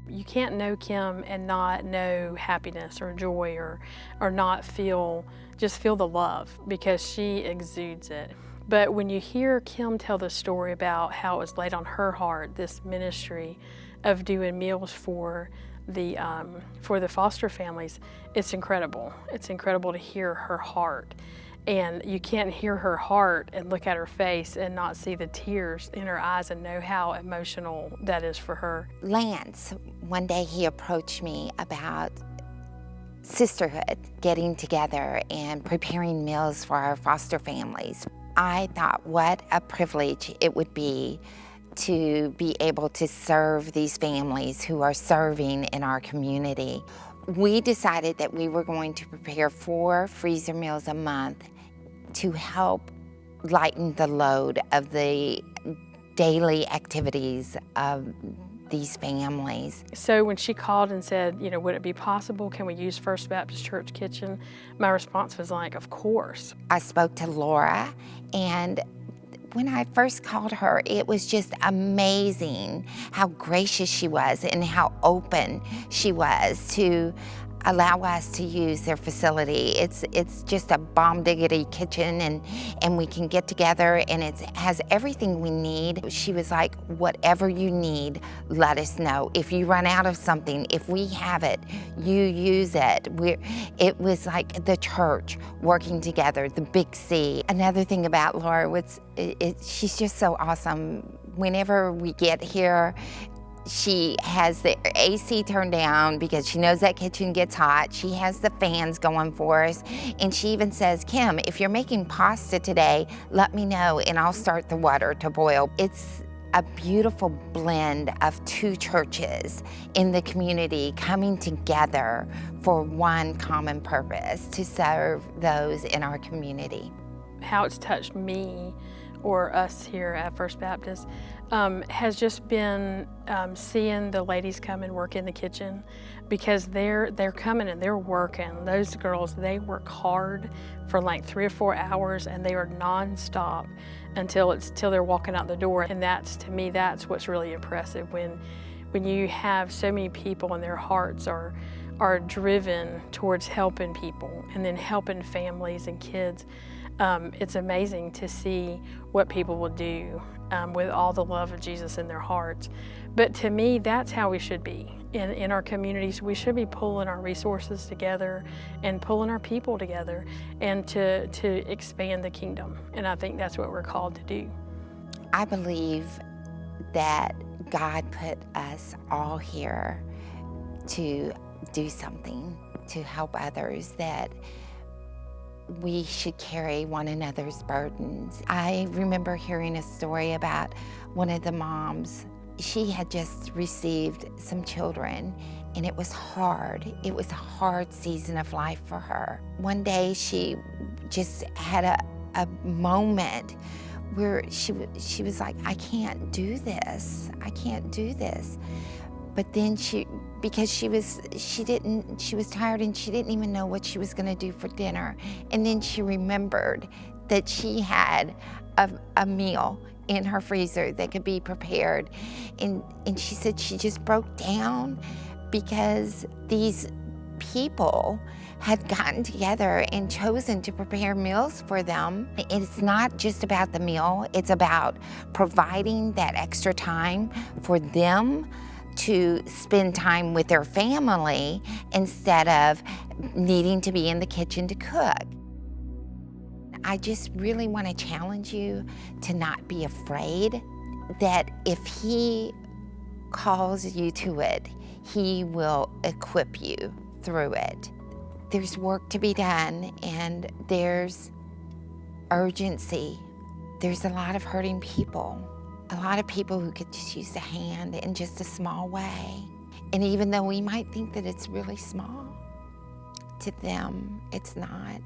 You can't know Kim and not know happiness or joy or not just feel the love, because she exudes it. But when you hear Kim tell the story about how it was laid on her heart, this ministry of doing meals for the foster families, it's incredible. It's incredible to hear her heart. And you can't hear her heart and look at her face and not see the tears in her eyes and know how emotional that is for her. Lance, one day he approached me about sisterhood, getting together and preparing meals for our foster families. I thought what a privilege it would be to be able to serve these families who are serving in our community. We decided that we were going to prepare 4 freezer meals a month to help lighten the load of the daily activities of these families. So when she called and said, would it be possible, can we use First Baptist Church kitchen? My response was like, of course. I spoke to Laura, and when I first called her, it was just amazing how gracious she was and how open she was to allow us to use their facility. It's just a bomb diggity kitchen, and we can get together, and it has everything we need. She was like, whatever you need, let us know. If you run out of something, if we have it, you use it. It was like the church working together, the big C. Another thing about Laura was she's just so awesome. Whenever we get here, she has the AC turned down because she knows that kitchen gets hot. She has the fans going for us. And she even says, Kim, if you're making pasta today, let me know and I'll start the water to boil. It's a beautiful blend of 2 churches in the community coming together for one common purpose, to serve those in our community. How it's touched me or us here at First Baptist has just been seeing the ladies come and work in the kitchen, because they're coming and they're working. Those girls, they work hard for like 3 or 4 hours, and they are nonstop until they're walking out the door. And to me, that's what's really impressive, when you have so many people and their hearts are driven towards helping people and then helping families and kids. It's amazing to see what people will do with all the love of Jesus in their hearts. But to me, that's how we should be. In our communities, we should be pulling our resources together and pulling our people together and to expand the kingdom. And I think that's what we're called to do. I believe that God put us all here to do something, to help others, that we should carry one another's burdens. I remember hearing a story about one of the moms. She had just received some children, and it was hard. It was a hard season of life for her. One day she just had a moment where she was like, I can't do this. I can't do this. But then because she was tired and she didn't even know what she was gonna do for dinner. And then she remembered that she had a meal in her freezer that could be prepared. And she said she just broke down because these people had gotten together and chosen to prepare meals for them. It's not just about the meal, it's about providing that extra time for them to spend time with their family instead of needing to be in the kitchen to cook. I just really want to challenge you to not be afraid, that if He calls you to it, He will equip you through it. There's work to be done, and there's urgency. There's a lot of hurting people. A lot of people who could just use a hand in just a small way. And even though we might think that it's really small, to them, it's not.